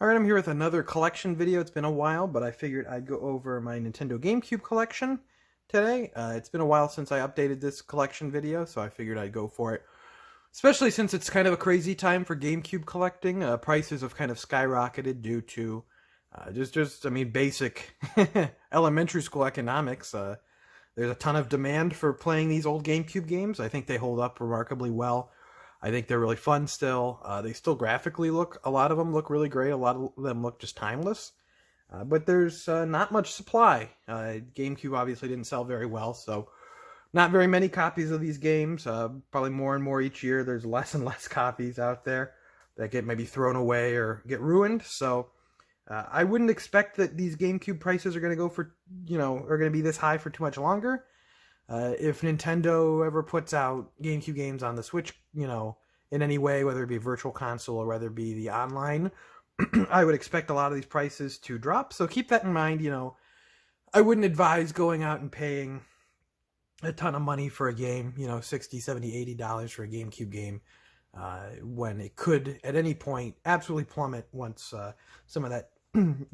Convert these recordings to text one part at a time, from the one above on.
Alright, I'm here with another collection video. It's been a while, but I figured I'd go over my Nintendo GameCube collection today. It's been a while since I updated this collection video, so I figured I'd go for it. Especially since it's kind of a crazy time for GameCube collecting. Prices have kind of skyrocketed due to basic elementary school economics. There's a ton of demand for playing these old GameCube games. I think they hold up remarkably well. I think they're really fun still. They still graphically a lot of them look really great. A lot of them look just timeless. But there's not much supply. GameCube obviously didn't sell very well, so not very many copies of these games. Probably more and more each year. There's less and less copies out there that get maybe thrown away or get ruined. So I wouldn't expect that these GameCube prices are going to go for, are going to be this high for too much longer. If Nintendo ever puts out GameCube games on the Switch, in any way, whether it be Virtual Console or whether it be the online, I would expect a lot of these prices to drop. So keep that in mind. I wouldn't advise going out and paying a ton of money for a game, $60, $70, $80 for a GameCube game, when it could, at any point, absolutely plummet once some of that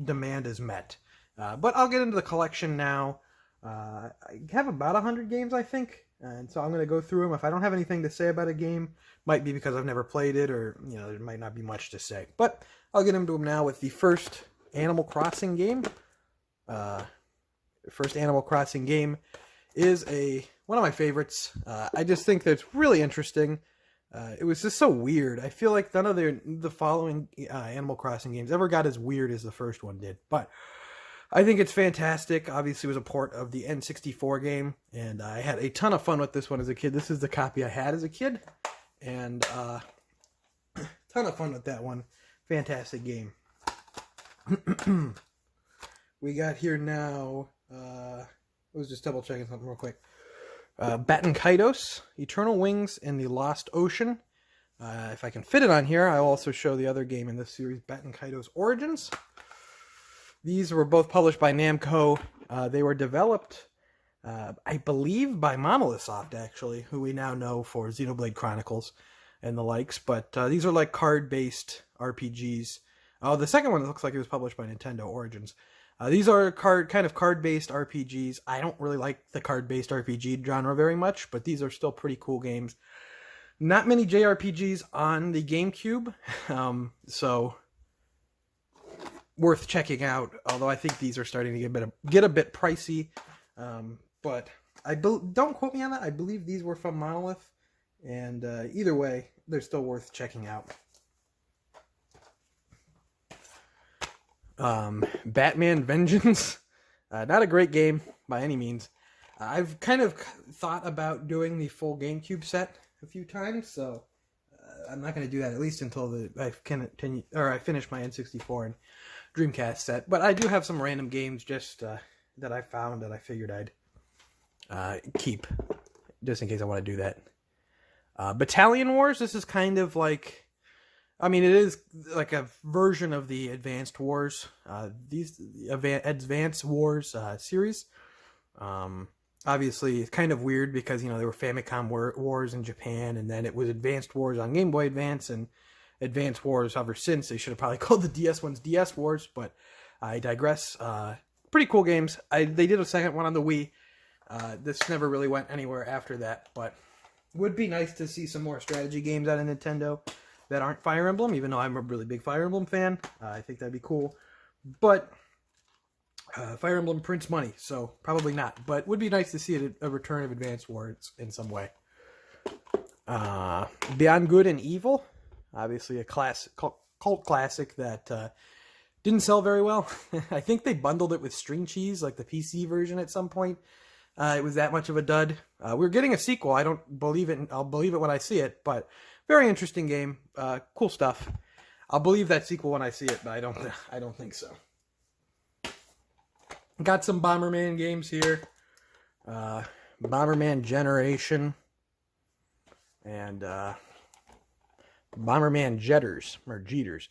demand is met. But I'll get into the collection now. I have about 100 games, I think, and so I'm going to go through them. If I don't have anything to say about a game, might be because I've never played it, or, there might not be much to say. But I'll get into them now with the first Animal Crossing game. First Animal Crossing game is one of my favorites. I just think that it's really interesting. It was just so weird. I feel like none of the following Animal Crossing games ever got as weird as the first one did, but I think it's fantastic. Obviously, it was a port of the N64 game, and I had a ton of fun with this one as a kid. This is the copy I had as a kid, and ton of fun with that one. Fantastic game. We got here now, I was just double checking something real quick. Batten Kaitos, Eternal Wings in the Lost Ocean. If I can fit it on here, I'll also show the other game in this series, Batten Kaitos Origins. These were both published by Namco. They were developed, I believe, by Monolith Soft, actually, who we now know for Xenoblade Chronicles and the likes. But these are like card-based RPGs. Oh, the second one looks like it was published by Nintendo Origins. These are kind of card-based RPGs. I don't really like the card-based RPG genre very much, but these are still pretty cool games. Not many JRPGs on the GameCube, so worth checking out, although I think these are starting to get a bit pricey, but don't quote me on that. I believe these were from Monolith, and either way, they're still worth checking out. Batman Vengeance, not a great game by any means. I've kind of thought about doing the full GameCube set a few times, so I'm not going to do that, at least until I finish my N64 and Dreamcast set. But I do have some random games just that I found that I figured I'd keep, just in case I want to do that. Battalion Wars, this is kind of like, it is like a version of the Advanced Wars, Advanced Wars series. Obviously, it's kind of weird because, there were Famicom Wars in Japan, and then it was Advanced Wars on Game Boy Advance, and Advanced Wars ever since. They should have probably called the DS ones DS Wars, but I digress. Pretty cool games. They did a second one on the Wii. This never really went anywhere after that, but would be nice to see some more strategy games out of Nintendo that aren't Fire Emblem, even though I'm a really big Fire Emblem fan. I think that'd be cool. But Fire Emblem prints money, so probably not. But would be nice to see a return of Advanced Wars in some way. Beyond Good and Evil, obviously a cult classic that didn't sell very well. I think they bundled it with String Cheese, like the PC version at some point. It was that much of a dud. We're getting a sequel. I don't believe it. I'll believe it when I see it, but very interesting game. Cool stuff. I'll believe that sequel when I see it, but I don't think so. Got some Bomberman games here. Bomberman Generation and Bomberman Jetters or Jeters.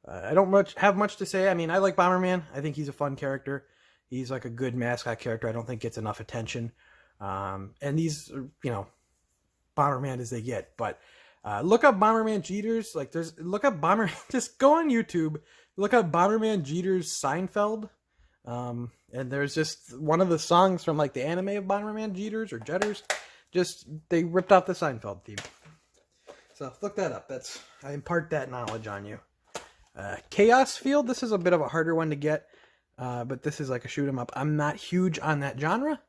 I don't have much to say. I like Bomberman. I think he's a fun character. He's like a good mascot character. I don't think gets enough attention. And these, Bomberman as they get. But Look up Bomberman Jeter's. Like, look up Just go on YouTube. Look up Bomberman Jeter's Seinfeld. And there's just one of the songs from like the anime of Bomberman Jeter's or Jetters. Just they ripped off the Seinfeld theme. So look that up. I impart that knowledge on you. Chaos Field. This is a bit of a harder one to get, but this is like a shoot 'em up. I'm not huge on that genre,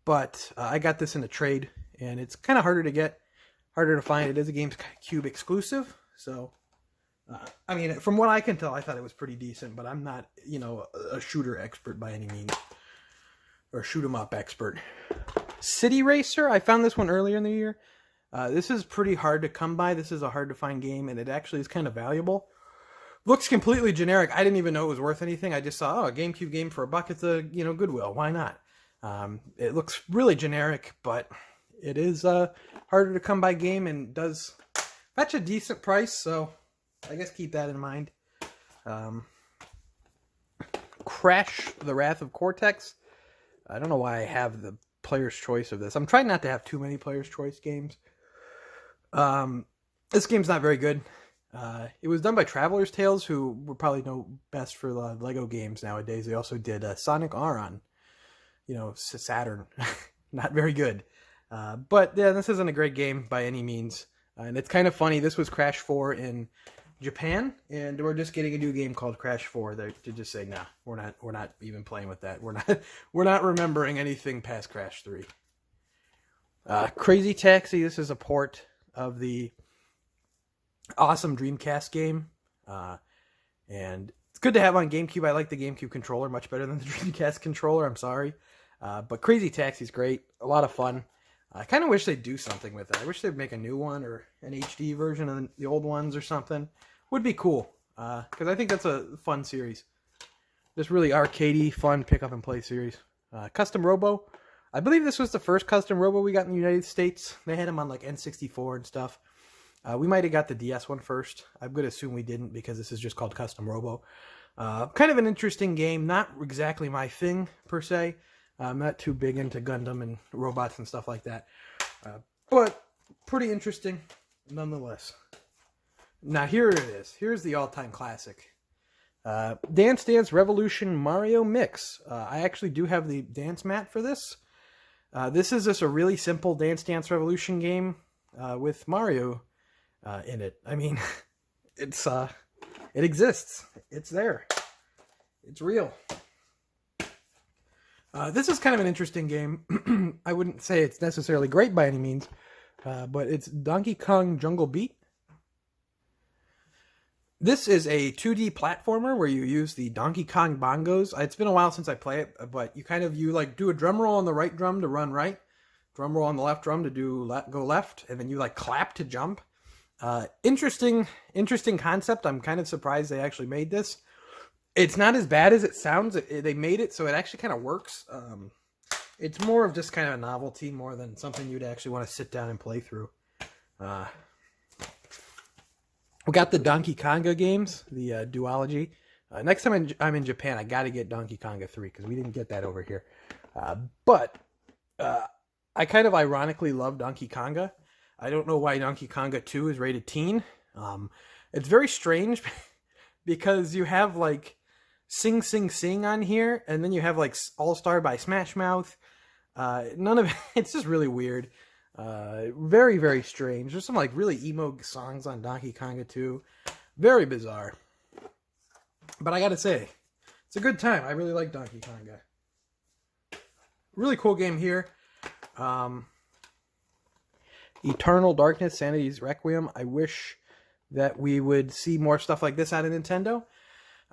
but I got this in a trade, and it's kind of harder to get. Harder to find. It is a GameCube exclusive, so I mean, from what I can tell, I thought it was pretty decent. But I'm not, a shooter expert by any means, or shoot 'em up expert. City Racer. I found this one earlier in the year. This is pretty hard to come by. This is a hard to find game, and it actually is kind of valuable. Looks completely generic. I didn't even know it was worth anything. I just saw, a GameCube game for $1 at the Goodwill. Why not? It looks really generic, but it is harder to come by game and does fetch a decent price, so I guess keep that in mind. Crash the Wrath of Cortex. I don't know why I have the player's choice of this. I'm trying not to have too many player's choice games. This game's not very good. It was done by Traveler's Tales, who would probably know best for Lego games nowadays. They also did Sonic R on, Saturn. Not very good. But yeah, this isn't a great game by any means. And it's kind of funny. This was Crash 4 in Japan, and we're just getting a new game called Crash 4. To just say, nah, we're not even playing with that. We're not remembering anything past Crash 3. Crazy Taxi. This is a port of the awesome Dreamcast game, and it's good to have on GameCube. I like the GameCube controller much better than the Dreamcast controller. I'm sorry, but Crazy Taxi is great. A lot of fun. I kind of wish they'd do something with it. I wish they'd make a new one or an HD version of the old ones or something. Would be cool, because I think that's a fun series. Just really arcadey, fun pick up and play series. Custom Robo. I believe this was the first Custom Robo we got in the United States. They had them on like N64 and stuff. We might have got the DS one first. I'm going to assume we didn't, because this is just called Custom Robo. Kind of an interesting game. Not exactly my thing, per se. I'm not too big into Gundam and robots and stuff like that. But pretty interesting nonetheless. Now here it is. Here's the all-time classic. Dance Dance Revolution Mario Mix. I actually do have the dance mat for this. This is just a really simple Dance Dance Revolution game with Mario in it. I mean, it exists. It's there. It's real. This is kind of an interesting game. I wouldn't say it's necessarily great by any means, but it's Donkey Kong Jungle Beat. This is a 2D platformer where you use the Donkey Kong bongos. It's been a while since I play it, but you do a drum roll on the right drum to run right, drum roll on the left drum to go left, and then you clap to jump. Interesting concept. I'm kind of surprised they actually made this. It's not as bad as it sounds. They made it so it actually kind of works. It's more of just kind of a novelty more than something you'd actually want to sit down and play through. We got the Donkey Konga games, the duology. Next time I'm in Japan, I got to get Donkey Konga 3 because we didn't get that over here. But I kind of ironically love Donkey Konga. I don't know why Donkey Konga 2 is rated teen. It's very strange because you have Sing Sing Sing on here, and then you have All Star by Smash Mouth. None of it's just really weird. Very, very strange. There's some really emo songs on Donkey Konga 2. Very bizarre. But I gotta say, it's a good time. I really like Donkey Konga. Really cool game here. Eternal Darkness, Sanity's Requiem. I wish that we would see more stuff like this out of Nintendo.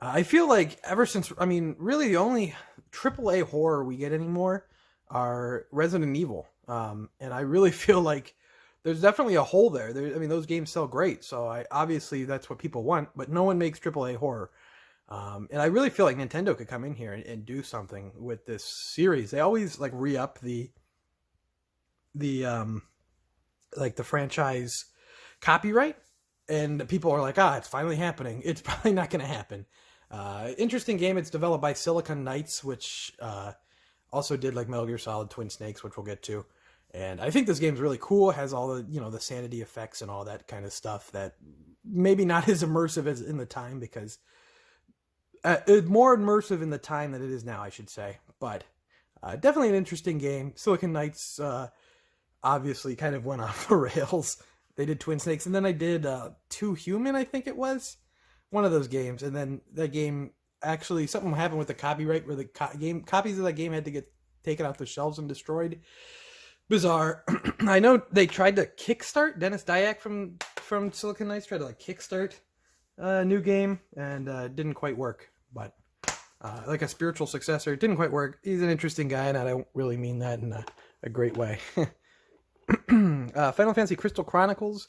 I feel like ever since, really the only AAA horror we get anymore are Resident Evil. And I really feel like there's definitely a hole there. Those games sell great, so obviously that's what people want, but no one makes AAA horror. And I really feel like Nintendo could come in here and do something with this series. They always re-up the franchise copyright, and people are it's finally happening. It's probably not going to happen. Interesting game. It's developed by Silicon Knights, which also did Metal Gear Solid Twin Snakes, which we'll get to. And I think this game's really cool. It has all the, the sanity effects and all that kind of stuff that maybe not as immersive as in the time, because it's more immersive in the time than it is now, I should say. But definitely an interesting game. Silicon Knights obviously kind of went off the rails. They did Twin Snakes, and then I did Two Human, I think it was. One of those games. And then that game, actually, something happened with the copyright where the copies of that game had to get taken off the shelves and destroyed. Bizarre. I know they tried to kickstart, Dennis Dyack from Silicon Knights tried to kickstart a new game, and didn't quite work. But like a spiritual successor, it didn't quite work. He's an interesting guy, and I don't really mean that in a great way. Final Fantasy Crystal Chronicles.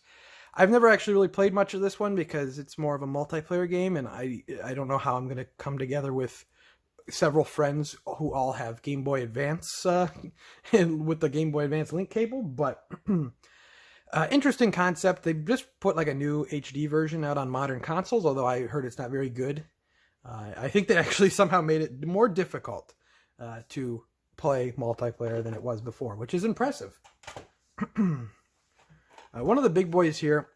I've never actually really played much of this one because it's more of a multiplayer game, and I don't know how I'm going to come together with several friends who all have Game Boy Advance and with the Game Boy Advance link cable, but interesting concept. They just put a new HD version out on modern consoles, although I heard it's not very good. I think they actually somehow made it more difficult to play multiplayer than it was before, which is impressive. One of the big boys here,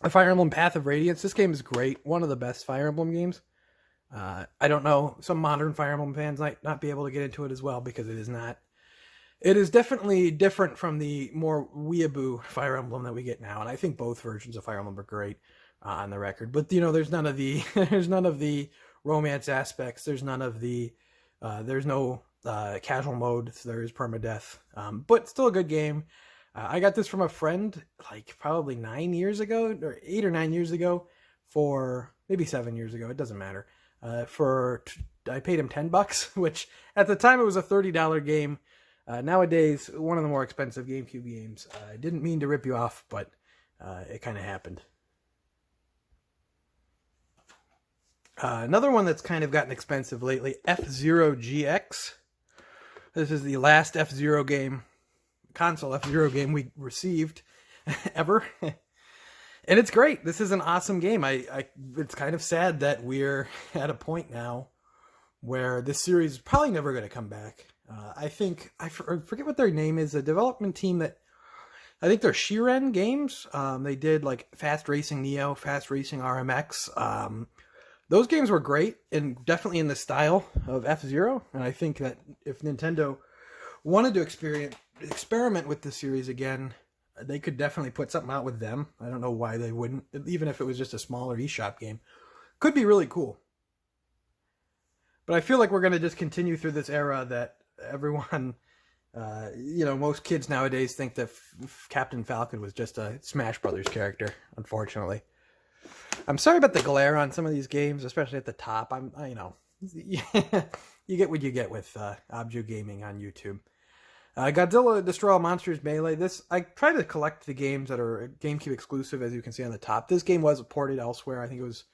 Fire Emblem Path of Radiance. This game is great. One of the best Fire Emblem games. I don't know, some modern Fire Emblem fans might not be able to get into it as well, because it is not. It is definitely different from the more weeaboo Fire Emblem that we get now, and I think both versions of Fire Emblem are great on the record. But there's none of the romance aspects. There's none of the there's no casual mode. There's permadeath, but still a good game. I got this from a friend probably 9 years ago, or 8 or 9 years ago, for maybe 7 years ago. It doesn't matter. I paid him $10, which at the time it was a $30 game. Nowadays, one of the more expensive GameCube games. I didn't mean to rip you off, but it kind of happened. Another one that's kind of gotten expensive lately, F-Zero GX. This is the last F-Zero game, console F-Zero game we received ever. And it's great. This is an awesome game. It's kind of sad that we're at a point now where this series is probably never going to come back. I forget what their name is. The development team that, I think they're Shiren Games. They did Fast Racing Neo, Fast Racing RMX. Those games were great and definitely in the style of F-Zero. And I think that if Nintendo wanted to experiment with the series again, they could definitely put something out with them. I don't know why they wouldn't, even if it was just a smaller eShop game. Could be really cool. But I feel like we're going to just continue through this era that everyone, most kids nowadays think that Captain Falcon was just a Smash Brothers character, unfortunately. I'm sorry about the glare on some of these games, especially at the top. You get what you get with Obju Gaming on YouTube. Godzilla Destroy All Monsters Melee. I try to collect the games that are GameCube exclusive, as you can see on the top. This game was ported elsewhere. I think it was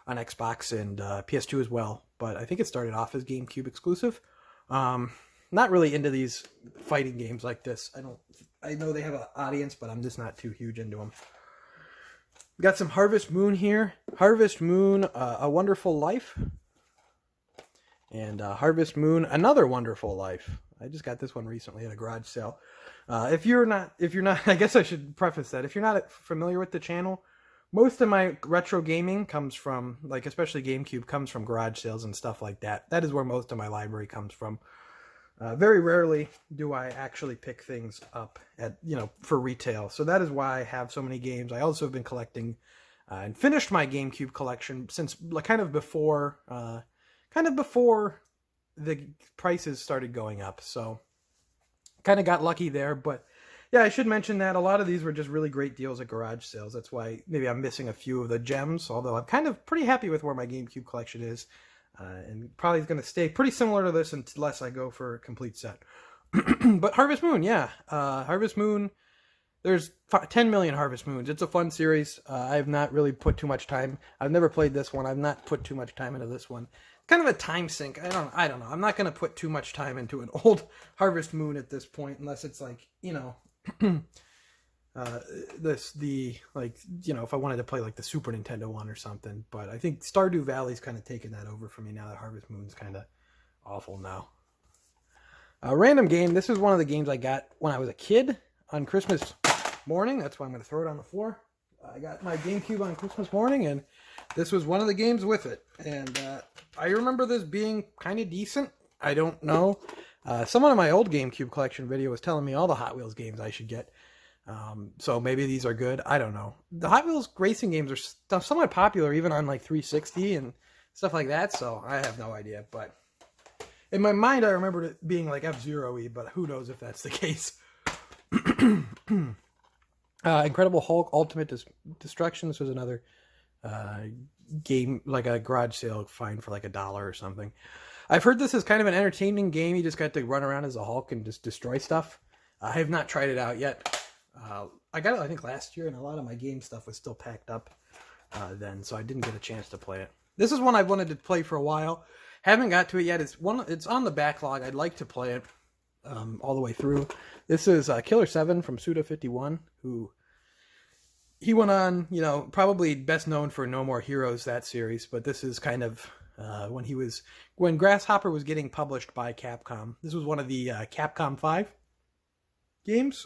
on Xbox and PS2 as well, but I think it started off as GameCube exclusive. Not really into these fighting games like this. I know they have an audience, but I'm just not too huge into them. Got some Harvest Moon here. Harvest Moon, A Wonderful Life. And Harvest Moon, Another Wonderful Life. I just got this one recently at a garage sale. If you're not, I guess I should preface that. If you're not familiar with the channel, most of my retro gaming comes from, especially GameCube, comes from garage sales and stuff like that. That is where most of my library comes from. Very rarely do I actually pick things up for retail. So that is why I have so many games. I also have been collecting and finished my GameCube collection since kind of before the prices started going up. So kind of got lucky there. But yeah, I should mention that a lot of these were just really great deals at garage sales. That's why maybe I'm missing a few of the gems, although I'm kind of pretty happy with where my GameCube collection is. And probably going to stay pretty similar to this unless I go for a complete set. But Harvest Moon, yeah. Harvest Moon, there's 10 million Harvest Moons. It's a fun series. I've not really put too much time. I've never played this one. I've not put too much time into this one. Kind of a time sink. I don't know. I'm not going to put too much time into an old Harvest Moon at this point, unless it's if I wanted to play the Super Nintendo one or something. But I think Stardew Valley's kind of taken that over for me now that Harvest Moon's kind of awful now. A random game. This is one of the games I got when I was a kid on Christmas morning. That's why I'm going to throw it on the floor. I got my GameCube on Christmas morning, and this was one of the games with it. And I remember this being kind of decent. I don't know. Someone in my old GameCube collection video was telling me all the Hot Wheels games I should get. So maybe these are good. I don't know. The Hot Wheels racing games are somewhat popular, even on like 360 and stuff like that. So I have no idea. But in my mind, I remembered it being like F-Zero-y, but who knows if that's the case. Incredible Hulk Ultimate Destruction. This was another game, like a garage sale find for like $1 or something. I've heard this is kind of an entertaining game. You just got to run around as a Hulk and just destroy stuff. I have not tried it out yet. I got it, I think, last year, and a lot of my game stuff was still packed up then, so I didn't get a chance to play it. This is one I've wanted to play for a while. Haven't got to it yet. It's on the backlog. I'd like to play it all the way through. This is Killer 7 from Suda51, who he went on, probably best known for No More Heroes, that series, but this is kind of when Grasshopper was getting published by Capcom. This was one of the Capcom 5 games.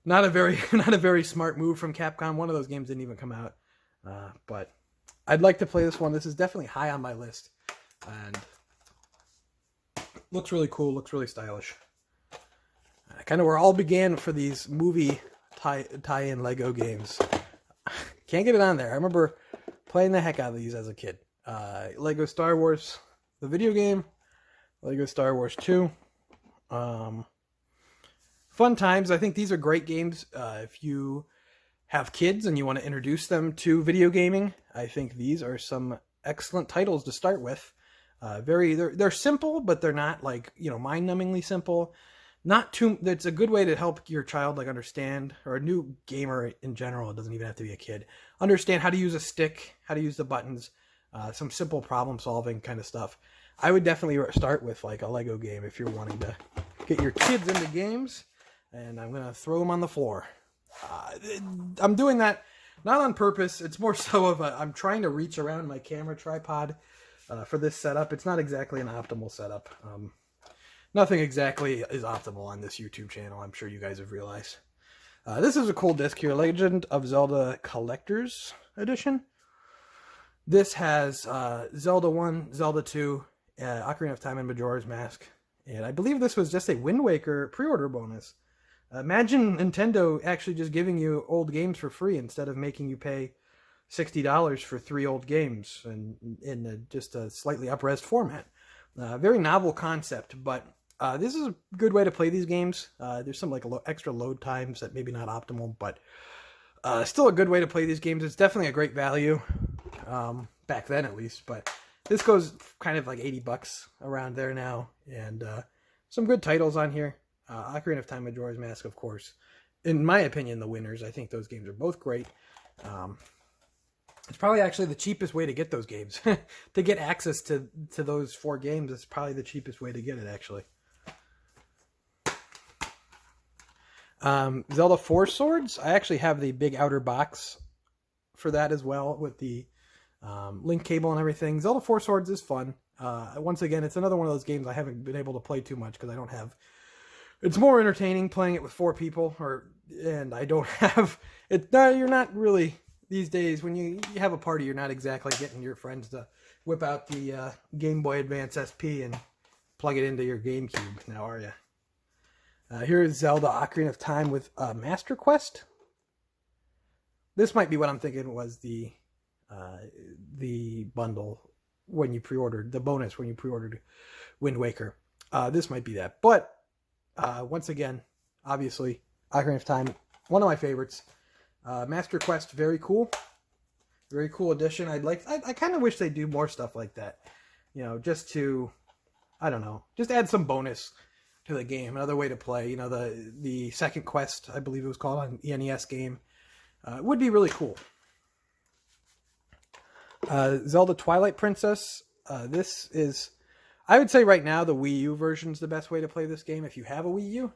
Not a very smart move from Capcom. One of those games didn't even come out. But I'd like to play this one. This is definitely high on my list. And looks really cool, looks really stylish. Kind of where all began for these movie tie-in Lego games. Can't get it on there. I remember playing the heck out of these as a kid. Lego Star Wars, the video game. Lego Star Wars 2. Fun times. I think these are great games if you have kids and you want to introduce them to video gaming. I think these are some excellent titles to start with. They're simple, but they're not like, mind-numbingly simple. It's a good way to help your child understand, or a new gamer in general. It doesn't even have to be a kid. Understand how to use a stick, how to use the buttons, some simple problem-solving kind of stuff. I would definitely start with like a Lego game if you're wanting to get your kids into games. And I'm going to throw them on the floor. I'm doing that not on purpose. It's more so I'm trying to reach around my camera tripod for this setup. It's not exactly an optimal setup. Nothing exactly is optimal on this YouTube channel. I'm sure you guys have realized. This is a cool disc here. Legend of Zelda Collector's Edition. This has Zelda 1, Zelda 2, Ocarina of Time, and Majora's Mask. And I believe this was just a Wind Waker pre-order bonus. Imagine Nintendo actually just giving you old games for free instead of making you pay $60 for 3 old games and in just a slightly up-res format. Very novel concept, but this is a good way to play these games. There's some extra load times that maybe not optimal, but still a good way to play these games. It's definitely a great value, back then at least, but this goes kind of like $80 around there now, and some good titles on here. Ocarina of Time, Majora's Mask, of course. In my opinion, the winners. I think those games are both great. It's probably actually the cheapest way to get those games. To get access to those 4 games, it's probably the cheapest way to get it, actually. Zelda 4 Swords. I actually have the big outer box for that as well, with the link cable and everything. Zelda 4 Swords is fun. Once again, it's another one of those games I haven't been able to play too much because I don't have... It's more entertaining playing it with 4 people, and I don't have... You're not really... These days, when you have a party, you're not exactly getting your friends to whip out the Game Boy Advance SP and plug it into your GameCube, now are you? Here is Zelda Ocarina of Time with Master Quest. This might be what I'm thinking was the bundle when you pre-ordered, the bonus when you pre-ordered Wind Waker. This might be that. But, once again, obviously, Ocarina of Time, one of my favorites. Master Quest, very cool. Very cool addition. I kind of wish they'd do more stuff like that. Just to, I don't know, just add some bonus to the game. Another way to play. The second quest, I believe it was called, on NES game. Would be really cool. Zelda Twilight Princess. This is, I would say right now, the Wii U version is the best way to play this game if you have a Wii U.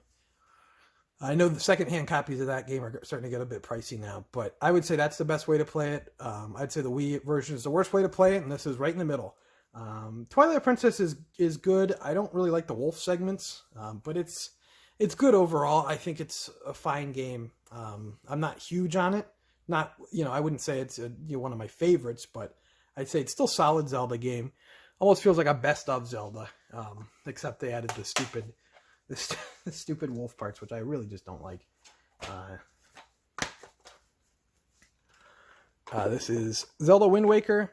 I know the secondhand copies of that game are starting to get a bit pricey now, but I would say that's the best way to play it. I'd say the Wii version is the worst way to play it, and this is right in the middle. Twilight Princess is good. I don't really like the wolf segments, but it's good overall. I think it's a fine game. I'm not huge on it. Not, I wouldn't say it's one of my favorites, but I'd say it's still a solid Zelda game. Almost feels like a best of Zelda, except they added the stupid wolf parts, which I really just don't like. This is Zelda Wind Waker.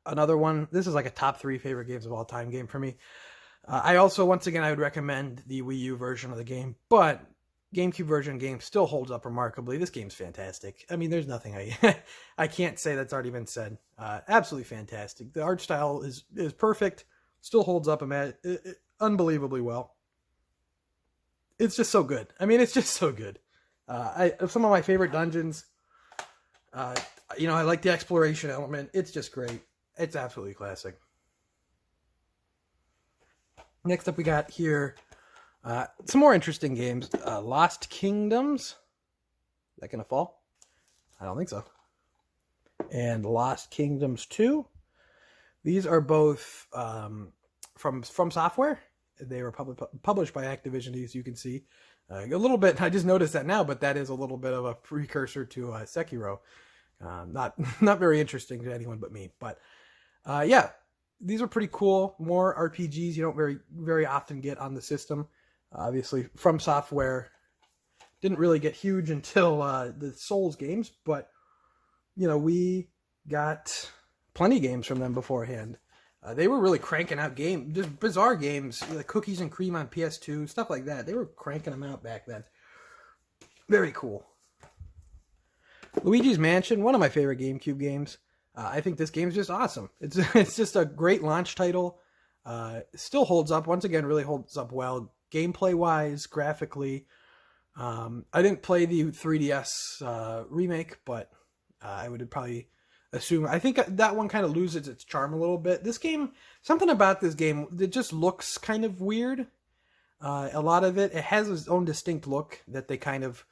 Another one. This is like a top 3 favorite games of all time game for me. I also, once again, I would recommend the Wii U version of the game, but GameCube version game still holds up remarkably. This game's fantastic. I mean, there's nothing I can't say that's already been said. Absolutely fantastic. The art style is perfect. Still holds up unbelievably well. It's just so good. I mean, it's just so good. Some of my favorite dungeons. I like the exploration element. It's just great. It's absolutely classic. Next up we got here some more interesting games. Lost Kingdoms. Is that going to fall? I don't think so. And Lost Kingdoms 2. These are both from Software. They were published by Activision, as you can see. A little bit, I just noticed that now, but that is a little bit of a precursor to Sekiro. Not very interesting to anyone but me. But yeah, these are pretty cool. More RPGs you don't very often get on the system. Obviously, From Software didn't really get huge until the Souls games, but we got plenty of games from them beforehand. They were really cranking out games, just bizarre games, like Cookies and Cream on PS2, stuff like that. They were cranking them out back then. Very cool. Luigi's Mansion, one of my favorite GameCube games. I think this game's just awesome. It's just a great launch title. Still holds up. Once again, really holds up well. Gameplay-wise, graphically. I didn't play the 3DS remake, but I would probably assume. I think that one kind of loses its charm a little bit. This game, something about this game, it just looks kind of weird. A lot of it has its own distinct look that they kind of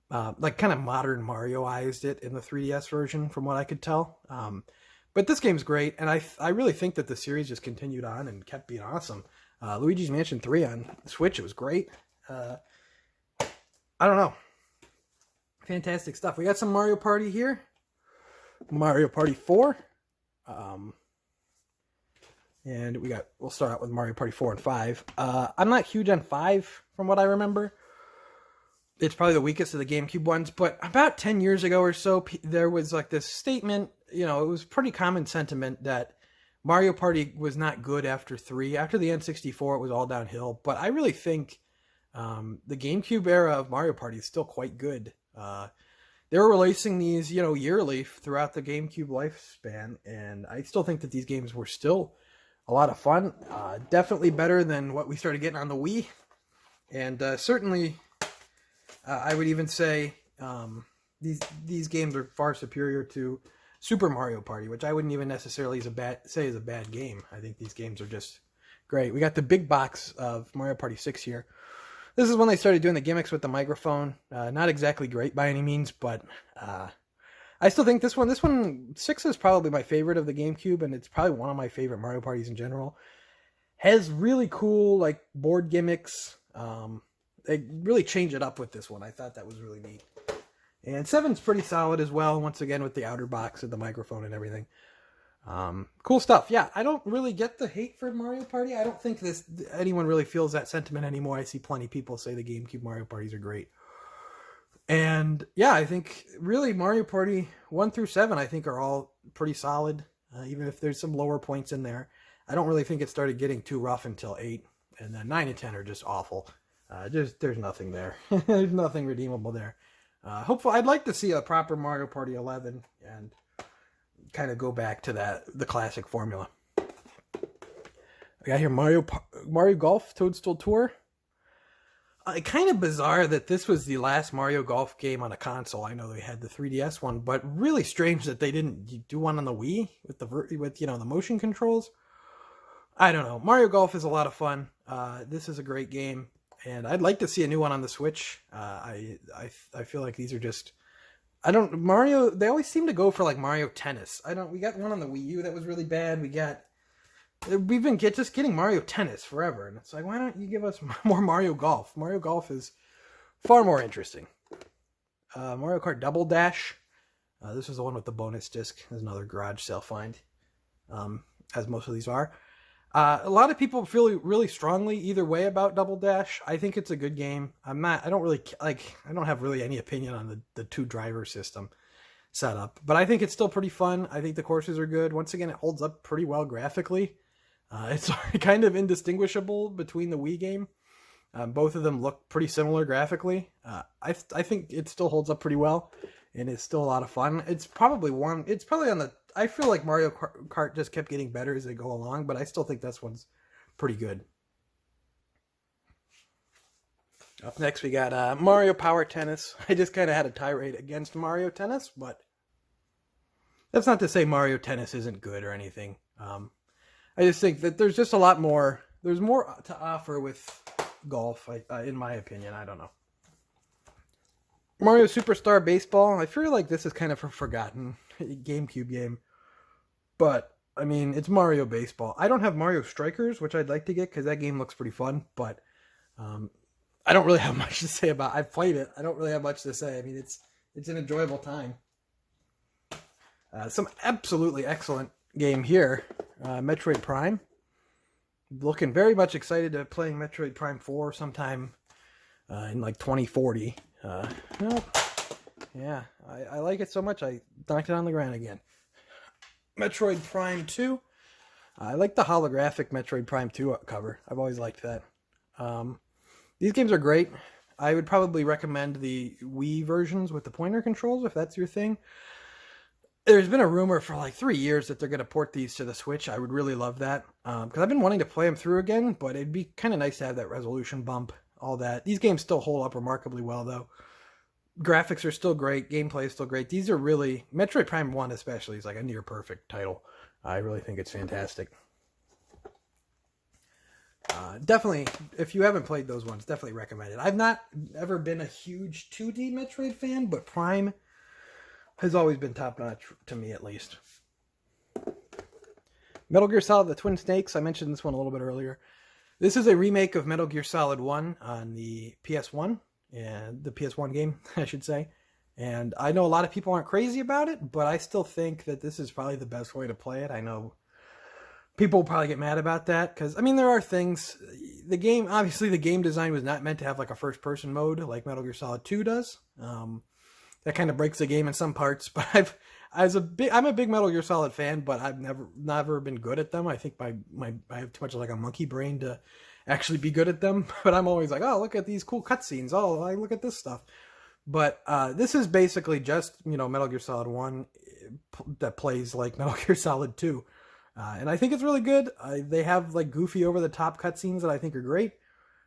modern Mario-ized it in the 3DS version, from what I could tell. But this game's great, and I really think that the series just continued on and kept being awesome. Luigi's Mansion 3 on Switch, it was great. I don't know. Fantastic stuff. We got some Mario Party here. Mario Party 4. And we'll start out with Mario Party 4 and 5. I'm not huge on 5, from what I remember. It's probably the weakest of the GameCube ones, but about 10 years ago or so, there was like this statement, it was pretty common sentiment that Mario Party was not good after 3. After the N64, it was all downhill, but I really think the GameCube era of Mario Party is still quite good. They were releasing these, yearly throughout the GameCube lifespan, and I still think that these games were still a lot of fun. Definitely better than what we started getting on the Wii, and certainly... I would even say these games are far superior to Super Mario Party, which I wouldn't even necessarily say is a bad game. I think these games are just great. We got the big box of Mario Party 6 here. This is when they started doing the gimmicks with the microphone. Not exactly great by any means, but I still think this one, 6 is probably my favorite of the GameCube, and it's probably one of my favorite Mario Parties in general. Has really cool board gimmicks. They really change it up with this one. I thought that was really neat. And 7's pretty solid as well, once again with the outer box and the microphone and everything. Cool stuff. Yeah, I don't really get the hate for Mario Party. I don't think anyone really feels that sentiment anymore. I see plenty of people say the GameCube Mario Parties are great. And yeah, I think really Mario Party 1 through 7 I think are all pretty solid, even if there's some lower points in there. I don't really think it started getting too rough until 8, and then 9 and 10 are just awful. There's nothing there. There's nothing redeemable there. Hopefully, I'd like to see a proper Mario Party 11 and kind of go back to the classic formula. We got here Mario Golf Toadstool Tour. Kind of bizarre that this was the last Mario Golf game on a console. I know they had the 3DS one, but really strange that they didn't do one on the Wii with the motion controls. I don't know. Mario Golf is a lot of fun. This is a great game. And I'd like to see a new one on the Switch. I feel like these are just I don't Mario. They always seem to go for like Mario Tennis. I don't. We got one on the Wii U that was really bad. We've been just getting Mario Tennis forever, and it's like, why don't you give us more Mario Golf? Mario Golf is far more interesting. Mario Kart Double Dash. This is the one with the bonus disc. There's another garage sale find, as most of these are. A lot of people feel really strongly either way about Double Dash. I think it's a good game. I don't have really any opinion on the two driver system setup, but I think it's still pretty fun. I think the courses are good. Once again, it holds up pretty well graphically. It's kind of indistinguishable between the Wii game. Both of them look pretty similar graphically. I think it still holds up pretty well, and it's still a lot of fun. It's probably on the... I feel like Mario Kart just kept getting better as they go along, but I still think this one's pretty good. Up next, we got Mario Power Tennis. I just kind of had a tirade against Mario Tennis, but that's not to say Mario Tennis isn't good or anything. I just think that there's just a lot more. There's more to offer with golf, in my opinion. I don't know. Mario Superstar Baseball. I feel like this is kind of a forgotten GameCube game. But, I mean, it's Mario Baseball. I don't have Mario Strikers, which I'd like to get because that game looks pretty fun. But I don't really have much to say about it. I've played it. I don't really have much to say. I mean, it's an enjoyable time. Some absolutely excellent game here. Metroid Prime. Looking very much excited to playing Metroid Prime 4 sometime in like 2040. Yeah, I like it so much I knocked it on the ground again. Metroid Prime 2. I like the holographic Metroid Prime 2 cover. I've always liked that. These games are great. I would probably recommend the Wii versions with the pointer controls if that's your thing. There's been a rumor for like 3 years that they're going to port these to the Switch. I would really love that. Because I've been wanting to play them through again, but it'd be kind of nice to have that resolution bump, all that. These games still hold up remarkably well, though. Graphics are still great. Gameplay is still great. These are really... Metroid Prime 1 especially is like a near perfect title. I really think it's fantastic. Definitely, if you haven't played those ones, definitely recommend it. I've not ever been a huge 2D Metroid fan, but Prime has always been top-notch to me, at least. Metal Gear Solid: The Twin Snakes. I mentioned this one a little bit earlier. This is a remake of Metal Gear Solid 1 on the PS1. And the PS1 game, I should say. And I know a lot of people aren't crazy about it, but I still think that this is probably the best way to play it. I know people will probably get mad about that, because, I mean, there are things... Obviously, the game design was not meant to have, like, a first-person mode like Metal Gear Solid 2 does. That kind of breaks the game in some parts, but I'm a big Metal Gear Solid fan, but I've never been good at them. I think I have too much like a monkey brain to actually be good at them, but I'm always like, oh, look at these cool cutscenes. Oh, I look at this stuff. But this is basically just, Metal Gear Solid 1 that plays like Metal Gear Solid 2. And I think it's really good. They have like goofy over-the-top cutscenes that I think are great.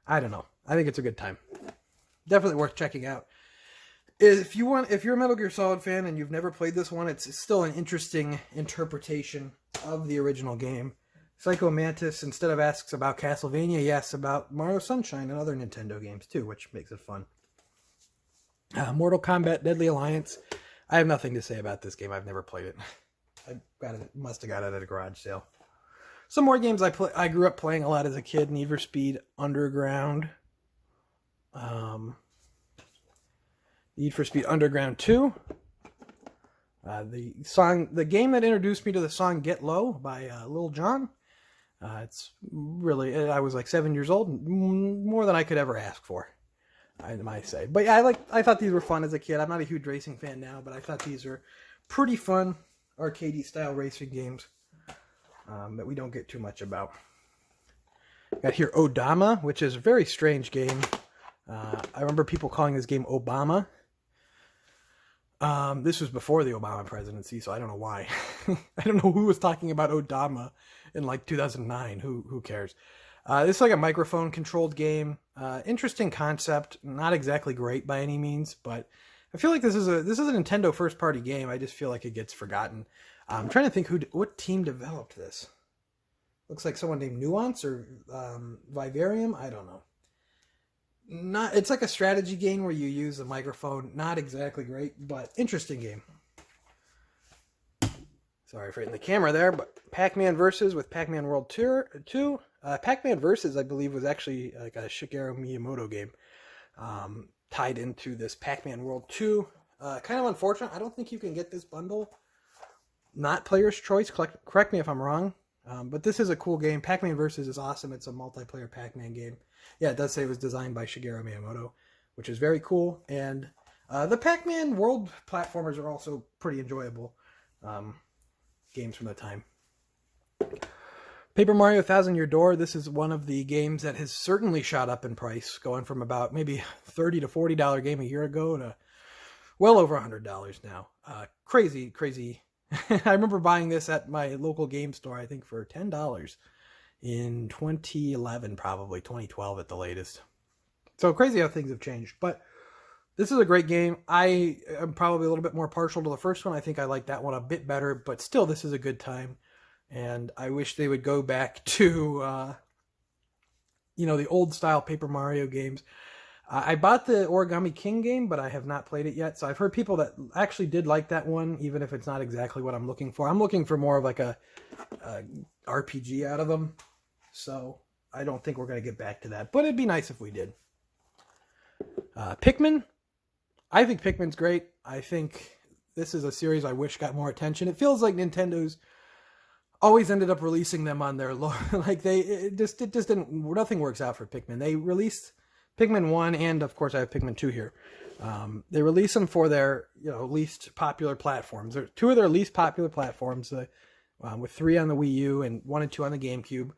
I don't know. I think it's a good time. Definitely worth checking out. If you're a Metal Gear Solid fan and you've never played this one, it's still an interesting interpretation of the original game. Psycho Mantis, instead of asks about Castlevania, he asks about Mario Sunshine and other Nintendo games too, which makes it fun. Mortal Kombat Deadly Alliance. I have nothing to say about this game. I've never played it. Must have got it at a garage sale. Some more games I grew up playing a lot as a kid. Need for Speed Underground. Need for Speed Underground 2. The game that introduced me to the song Get Low by Lil Jon. It's really, I was like 7 years old, more than I could ever ask for, I might say. But yeah, I thought these were fun as a kid. I'm not a huge racing fan now, but I thought these are pretty fun arcadey style racing games that we don't get too much about. Got here Odama, which is a very strange game. I remember people calling this game Obama. This was before the Obama presidency, so I don't know why. I don't know who was talking about Odama in like 2009. Who cares? This is like a microphone-controlled game. Interesting concept. Not exactly great by any means, but I feel like this is a Nintendo first-party game. I just feel like it gets forgotten. I'm trying to think what team developed this. Looks like someone named Nuance or Vivarium. I don't know. Not, it's like a strategy game where you use a microphone. Not exactly great, but interesting game. Sorry for hitting the camera there, but Pac-Man Versus with Pac-Man World Tour 2. Pac-Man Versus, I believe, was actually like a Shigeru Miyamoto game tied into this Pac-Man World 2. Kind of unfortunate. I don't think you can get this bundle. Not player's choice. Correct me if I'm wrong. But this is a cool game. Pac-Man Versus is awesome. It's a multiplayer Pac-Man game. Yeah, it does say it was designed by Shigeru Miyamoto, which is very cool. And the Pac-Man World platformers are also pretty enjoyable games from the time. Paper Mario Thousand Year Door. This is one of the games that has certainly shot up in price, going from about maybe $30 to $40 game a year ago to well over $100 now. Crazy. I remember buying this at my local game store, I think for $10 in 2011, probably 2012 at the latest. So crazy how things have changed. But this is a great game. I am probably a little bit more partial to the first one. I think I like that one a bit better, but still this is a good time. And I wish they would go back to, the old style Paper Mario games. I bought the Origami King game, but I have not played it yet. So I've heard people that actually did like that one, even if it's not exactly what I'm looking for. I'm looking for more of like a RPG out of them. So I don't think we're going to get back to that. But it'd be nice if we did. Pikmin. I think Pikmin's great. I think this is a series I wish got more attention. It feels like Nintendo's always ended up releasing them on their it just didn't, nothing works out for Pikmin. They released Pikmin 1 and of course I have Pikmin 2 here. They release them for their least popular platforms. They're two of their least popular platforms, with 3 on the Wii U and 1 and 2 on the GameCube.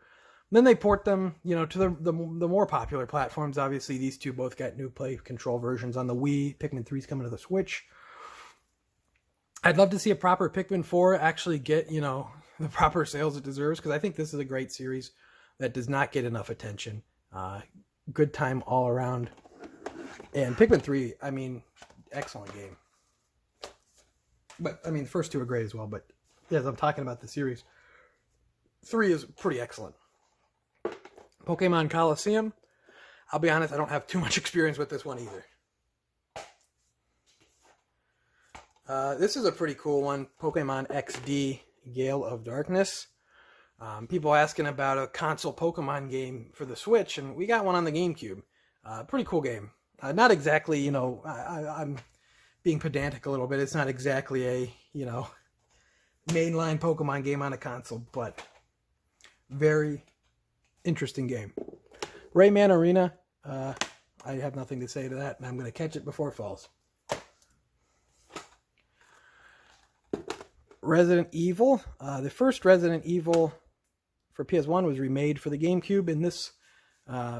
Then they port them, to the more popular platforms. Obviously, these two both got new play control versions on the Wii. Pikmin 3 is coming to the Switch. I'd love to see a proper Pikmin 4 actually get, the proper sales it deserves, because I think this is a great series that does not get enough attention. Good time all around. And Pikmin 3, excellent game. But, the first two are great as well. But as I'm talking about the series, 3 is pretty excellent. Pokemon Coliseum. I'll be honest, I don't have too much experience with this one either. This is a pretty cool one. Pokemon XD Gale of Darkness. People asking about a console Pokemon game for the Switch, and we got one on the GameCube. Pretty cool game. Not exactly, I'm being pedantic a little bit. It's not exactly a, mainline Pokemon game on a console, but very interesting game. Rayman Arena. I have nothing to say to that, and I'm going to catch it before it falls. Resident Evil. The first Resident Evil for PS1 was remade for the GameCube in this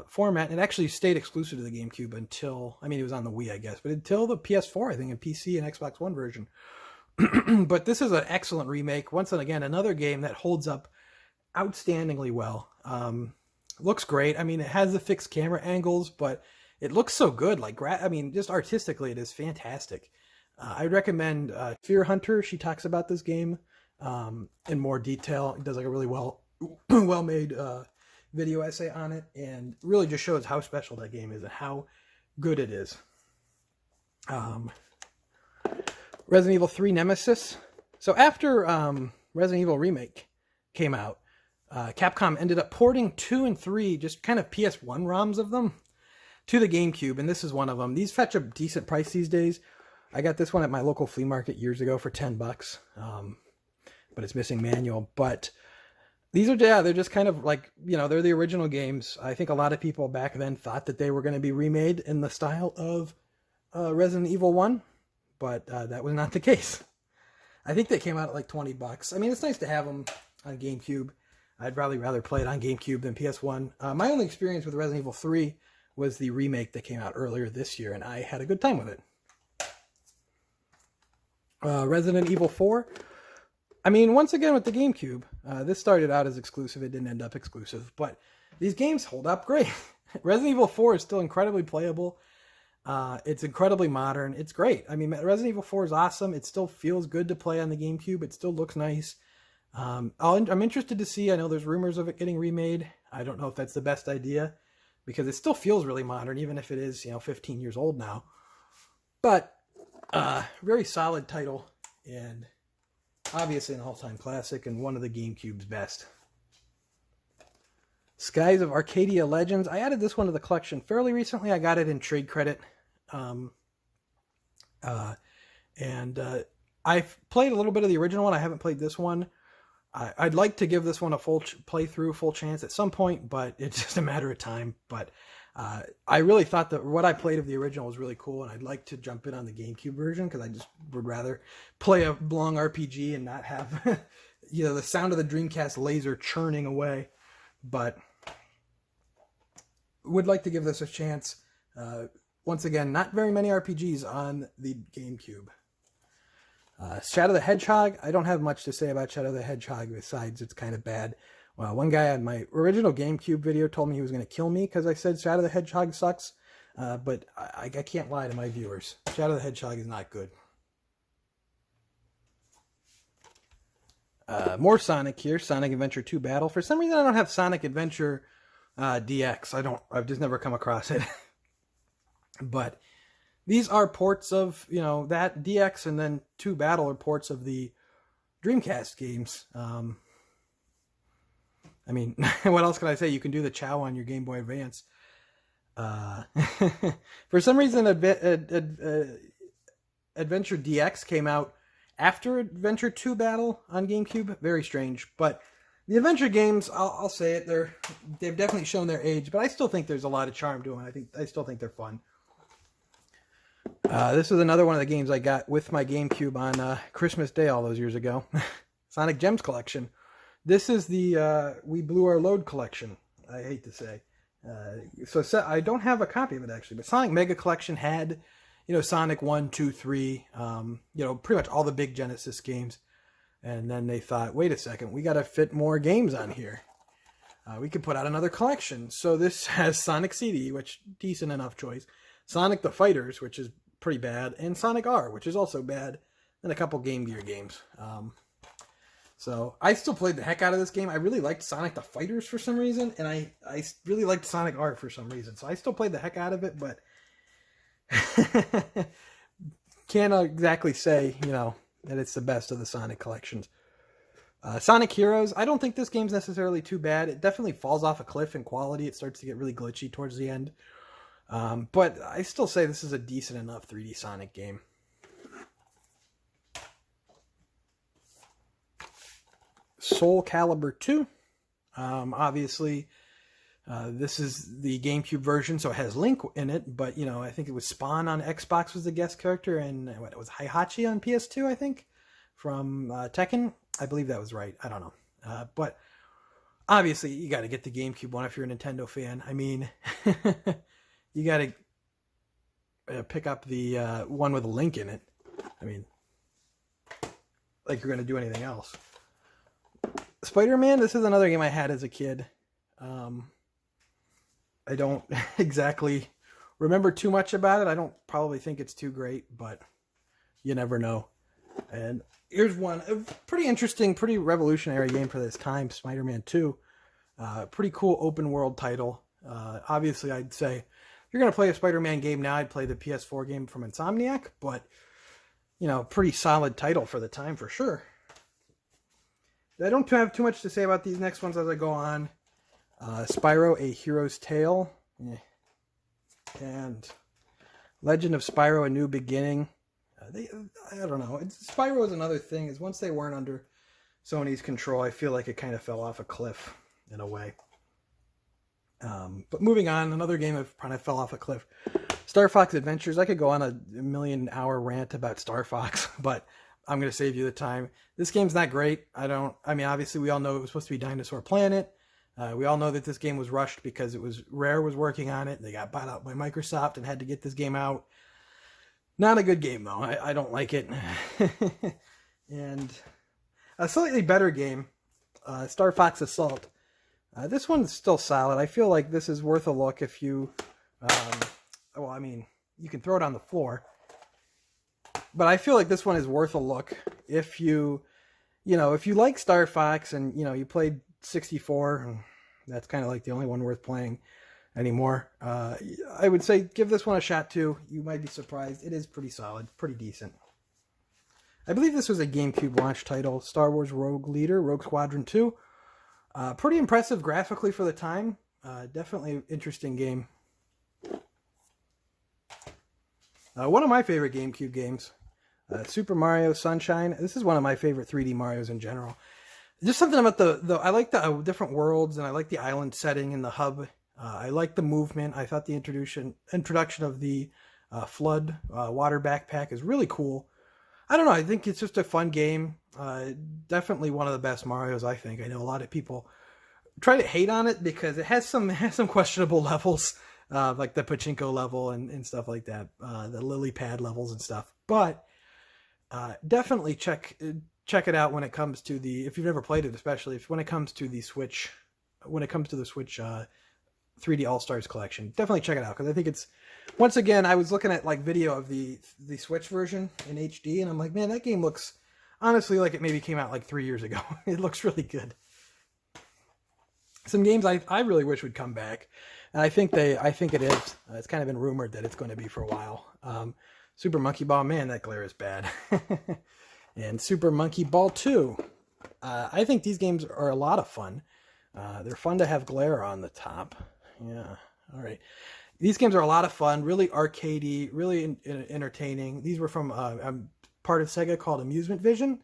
format, and it actually stayed exclusive to the GameCube until, it was on the Wii, I guess, but until the PS4, I think, and PC and Xbox One version. But this is an excellent remake. Once again, another game that holds up outstandingly well. Looks great. It has the fixed camera angles, but it looks so good. Just artistically, it is fantastic. I'd recommend Fear Hunter. She talks about this game in more detail. It does a really well-made video essay on it, and really just shows how special that game is and how good it is. Resident Evil 3 Nemesis. So after Resident Evil Remake came out, Capcom ended up porting 2 and 3, just kind of PS1 ROMs of them, to the GameCube, and this is one of them. These fetch a decent price these days. I got this one at my local flea market years ago for $10, but it's missing manual. But these are, they're just kind of like, they're the original games. I think a lot of people back then thought that they were going to be remade in the style of Resident Evil 1, but that was not the case. I think they came out at like $20. It's nice to have them on GameCube. I'd probably rather play it on GameCube than PS1. My only experience with Resident Evil 3 was the remake that came out earlier this year, and I had a good time with it. Resident Evil 4. Once again with the GameCube, this started out as exclusive. It didn't end up exclusive, but these games hold up great. Resident Evil 4 is still incredibly playable. It's incredibly modern. It's great. Resident Evil 4 is awesome. It still feels good to play on the GameCube. It still looks nice. I'm interested to see. I know there's rumors of it getting remade. I don't know if that's the best idea, because it still feels really modern, even if it is, 15 years old now. But very solid title, and obviously an all-time classic and one of the GameCube's best. Skies of Arcadia Legends. I added this one to the collection fairly recently. I got it in trade credit. I've played a little bit of the original one. I haven't played this one. I'd like to give this one a full playthrough, full chance at some point, but it's just a matter of time. But I really thought that what I played of the original was really cool, and I'd like to jump in on the GameCube version because I just would rather play a long RPG and not have the sound of the Dreamcast laser churning away. But would like to give this a chance. Once again, not very many RPGs on the GameCube. Shadow the Hedgehog. I don't have much to say about Shadow the Hedgehog besides it's kind of bad. Well, one guy on my original GameCube video told me he was going to kill me because I said Shadow the Hedgehog sucks. But I can't lie to my viewers. Shadow the Hedgehog is not good. More Sonic here. Sonic Adventure 2 Battle. For some reason I don't have Sonic Adventure DX. I've just never come across it. But these are ports of, that DX, and then 2 Battle are ports of the Dreamcast games. What else can I say? You can do the Chow on your Game Boy Advance. For some reason, Adventure DX came out after Adventure 2 Battle on GameCube. Very strange. But the Adventure games, I'll say it, they've definitely shown their age, but I still think there's a lot of charm to them. I still think they're fun. This is another one of the games I got with my GameCube on Christmas Day all those years ago. Sonic Gems Collection. This is the We Blew Our Load collection, I hate to say. So I don't have a copy of it, actually. But Sonic Mega Collection had, Sonic 1, 2, 3, pretty much all the big Genesis games. And then they thought, wait a second, we got to fit more games on here. We could put out another collection. So this has Sonic CD, which decent enough choice. Sonic the Fighters, which is pretty bad, and Sonic R, which is also bad, and a couple Game Gear games. So I still played the heck out of this game. I really liked Sonic the Fighters for some reason, and I really liked Sonic R for some reason. So I still played the heck out of it, but can't exactly say, that it's the best of the Sonic collections. Sonic Heroes. I don't think this game's necessarily too bad. It definitely falls off a cliff in quality. It starts to get really glitchy towards the end. But I still say this is a decent enough 3D Sonic game. Soul Calibur 2. Obviously, this is the GameCube version, so it has Link in it, but, I think it was Spawn on Xbox was the guest character, and it was Heihachi on PS2, I think, from Tekken. I believe that was right. I don't know. But obviously, you got to get the GameCube one if you're a Nintendo fan. You got to pick up the one with a Link in it. Like you're going to do anything else. Spider-Man, this is another game I had as a kid. I don't exactly remember too much about it. I don't probably think it's too great, but you never know. And here's one, a pretty interesting, pretty revolutionary game for this time, Spider-Man 2. Pretty cool open world title. Obviously, I'd say if you're going to play a Spider-Man game now, I'd play the PS4 game from Insomniac, but, pretty solid title for the time for sure. I don't have too much to say about these next ones as I go on. Spyro, A Hero's Tale. And Legend of Spyro, A New Beginning. I don't know. Spyro is another thing. Is once they weren't under Sony's control, I feel like it kind of fell off a cliff in a way. But moving on, another game that kind of fell off a cliff. StarFox Adventures. I could go on a million-hour rant about Star Fox, but I'm going to save you the time. This game's not great. Obviously we all know it was supposed to be Dinosaur Planet. We all know that this game was rushed because Rare was working on it. They got bought out by Microsoft and had to get this game out. Not a good game, though. I don't like it. And a slightly better game, Star Fox Assault. This one's still solid. I feel like this is worth a look if you... you can throw it on the floor. But I feel like this one is worth a look if you like Star Fox and, you played 64, and that's kind of like the only one worth playing. anymore. I would say give this one a shot too. You might be surprised. It is pretty solid, pretty decent. I believe this was a GameCube launch title, Star Wars Rogue Leader, Rogue Squadron 2. Pretty impressive graphically for the time. Definitely interesting game. One of my favorite GameCube games, Super Mario Sunshine. This is one of my favorite 3D Marios in general. Just something about I like the different worlds, and I like the island setting and the hub. I like the movement. I thought the introduction of the flood water backpack is really cool. I don't know. I think it's just a fun game. Definitely one of the best Marios, I think. I know a lot of people try to hate on it because it has some questionable levels, like the pachinko level and stuff like that, the lily pad levels and stuff. But definitely check it out when it comes to if you've never played it, especially when it comes to the Switch 3D All-Stars collection. Definitely check it out, because I think it's, once again, I was looking at like video of the Switch version in HD, and I'm like, man, that game looks honestly like it maybe came out like 3 years ago. It looks really good. Some games I really wish would come back, and I think it is. It's kind of been rumored that it's going to be for a while. Super Monkey Ball, man, that glare is bad. And Super Monkey Ball 2. I think these games are a lot of fun. They're fun to have glare on the top. Yeah, all right. These games are a lot of fun, really arcadey, really entertaining. These were from part of Sega called Amusement Vision.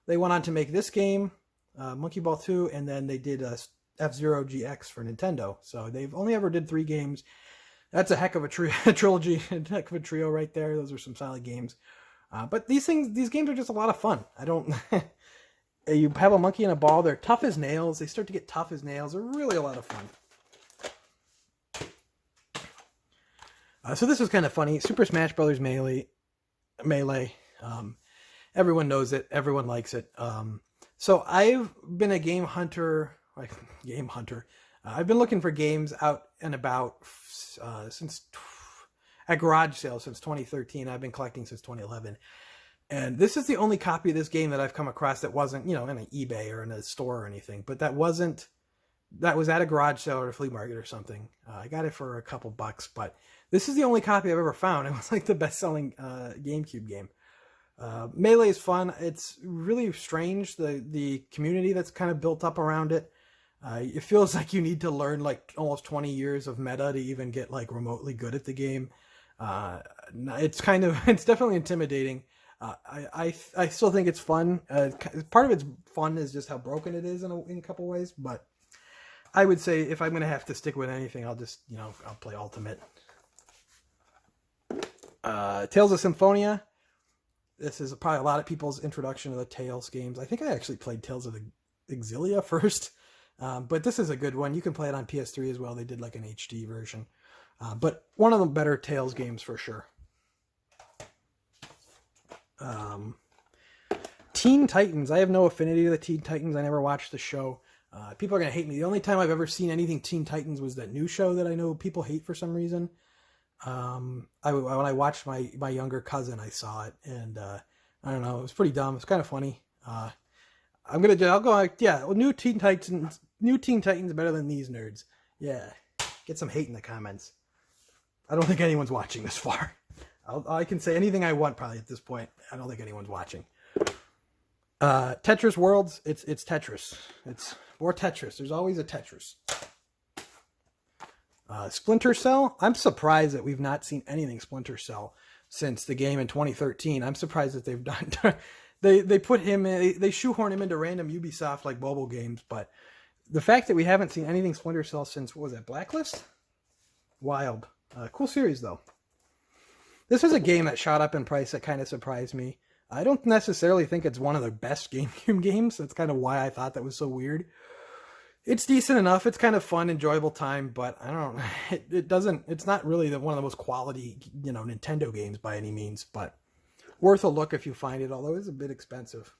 They went on to make this game, Monkey Ball 2, and then they did F-Zero GX for Nintendo. So they've only ever did 3 games. That's a heck of a trilogy, a heck of a trio right there. Those are some solid games. But these games are just a lot of fun. You have a monkey and a ball. They're tough as nails. They start to get tough as nails. They're really a lot of fun. So this was kind of funny. Super Smash Brothers Melee. Everyone knows it. Everyone likes it. So I've been a game hunter. I've been looking for games out and about since at garage sales since 2013. I've been collecting since 2011. And this is the only copy of this game that I've come across that wasn't, in an eBay or in a store or anything. But that was at a garage sale or a flea market or something. I got it for a couple bucks, but this is the only copy I've ever found. It was like the best-selling GameCube game. Melee is fun. It's really strange, the community that's kind of built up around it. It feels like you need to learn like almost 20 years of meta to even get like remotely good at the game. It's definitely intimidating. I still think it's fun. Part of its fun is just how broken it is in a couple ways, but I would say if I'm going to have to stick with anything, I'll just, I'll play Ultimate. Tales of Symphonia. This is probably a lot of people's introduction to the Tales games. I think I actually played Tales of Exilia first, but this is a good one. You can play it on PS3 as well. They did like an HD version, but one of the better Tales games for sure. Teen Titans. I have no affinity to the Teen Titans. I never watched the show. People are going to hate me. The only time I've ever seen anything Teen Titans was that new show that I know people hate for some reason. When I watched my younger cousin, I saw it, and I don't know, it was pretty dumb. It's kind of funny. I'll go like, yeah, well, new Teen Titans better than these nerds. Yeah, get some hate in the comments. I don't think anyone's watching this far. I can say anything I want probably at this point. I don't think anyone's watching. Tetris Worlds. It's Tetris. It's more Tetris. There's always a Tetris. Splinter Cell. I'm surprised that we've not seen anything Splinter Cell since the game in 2013. I'm surprised that they've done. They put him in. They shoehorn him into random Ubisoft like mobile games, but the fact that we haven't seen anything Splinter Cell since, what was that, Blacklist? Wild. Cool series though. This was a game that shot up in price that kind of surprised me. I don't necessarily think it's one of the best GameCube games. That's kind of why I thought that was so weird. It's decent enough. It's kind of fun, enjoyable time, but I don't know. It's not really one of the most quality, Nintendo games by any means, but worth a look if you find it, although it's a bit expensive.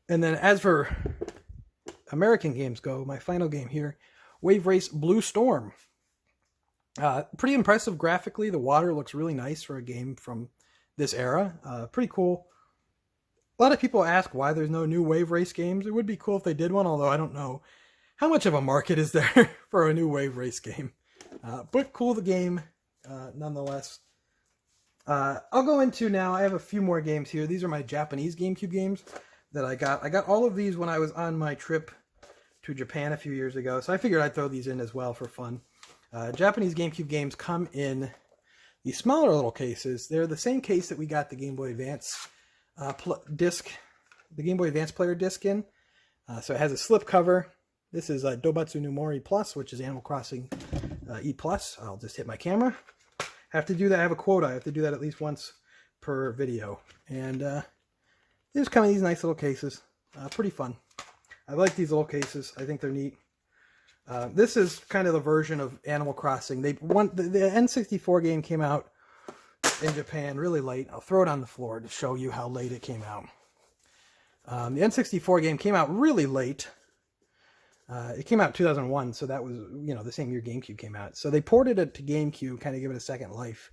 And then as for American games go, my final game here, Wave Race Blue Storm. Pretty impressive graphically. The water looks really nice for a game from this era. Pretty cool. A lot of people ask why there's no new Wave Race games. It would be cool if they did one, although I don't know how much of a market is there for a new wave race game? But cool, the game, nonetheless. I'll go into now. I have a few more games here. These are my Japanese GameCube games that I got. I got all of these when I was on my trip to Japan a few years ago, so I figured I'd throw these in as well for fun. Japanese GameCube games come in these smaller little cases. They're the same case that we got the Game Boy Advance disc, the Game Boy Advance player disc in. So it has a slip cover. This is Dobatsu no Mori Plus, which is Animal Crossing E+. I'll just hit my camera. Have to do that. I have a quota. I have to do that at least once per video. And these come in these nice little cases. Pretty fun. I like these little cases. I think they're neat. This is kind of the version of Animal Crossing. The N64 game came out in Japan really late. I'll throw it on the floor to show you how late it came out. The N64 game came out really late. It came out in 2001, so that was, you know, the same year GameCube came out. So they ported it to GameCube, kind of give it a second life.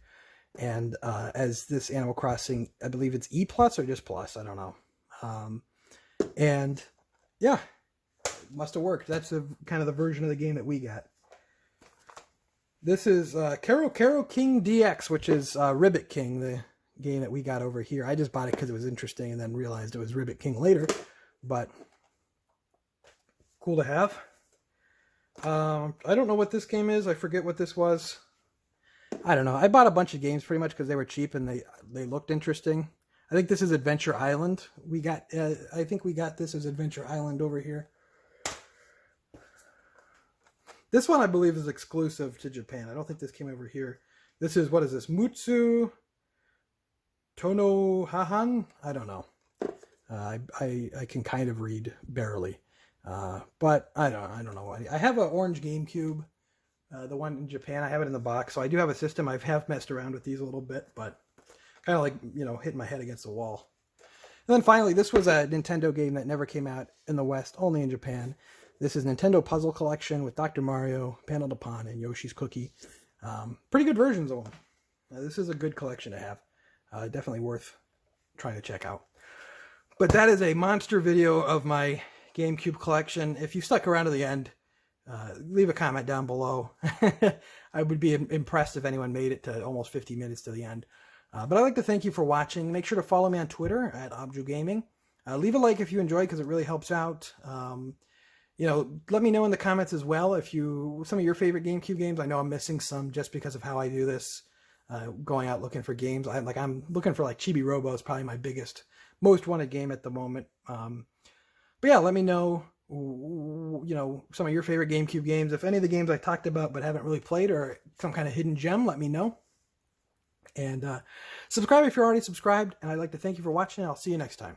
And as this Animal Crossing, I believe it's E+ or just Plus, I don't know. And yeah, it must have worked. That's kind of the version of the game that we got. This is Kero Kero King DX, which is Ribbit King, the game that we got over here. I just bought it because it was interesting and then realized it was Ribbit King later. But cool to have. I don't know what this game is. I forget what this was. I don't know. I bought a bunch of games pretty much because they were cheap and they looked interesting. I think this is Adventure Island. We got. I think we got this as Adventure Island over here. This one I believe is exclusive to Japan. I don't think this came over here. This is, what is this? Mutsu Tono Hahan? I don't know. I can kind of read barely. But I don't know. I have an orange GameCube, the one in Japan. I have it in the box, so I do have a system. I have messed around with these a little bit, but kind of like, you know, hitting my head against the wall. And then finally, this was a Nintendo game that never came out in the West, only in Japan. This is Nintendo Puzzle Collection with Dr. Mario, Panel de Pon, and Yoshi's Cookie. Pretty good versions of them. This is a good collection to have. Definitely worth trying to check out. But that is a monster video of my GameCube collection. If you stuck around to the end, leave a comment down below. I would be impressed if anyone made it to almost 50 minutes to the end. But I'd like to thank you for watching. Make sure to follow me on Twitter at Obju Gaming. Leave a like if you enjoyed, because it really helps out. You know, let me know in the comments as well if some of your favorite GameCube games. I know I'm missing some just because of how I do this, going out looking for games. I'm looking for like Chibi Robo is probably my most wanted game at the moment. But yeah, let me know, you know, some of your favorite GameCube games. If any of the games I talked about but haven't really played or some kind of hidden gem, let me know. And subscribe if you're already subscribed. And I'd like to thank you for watching. I'll see you next time.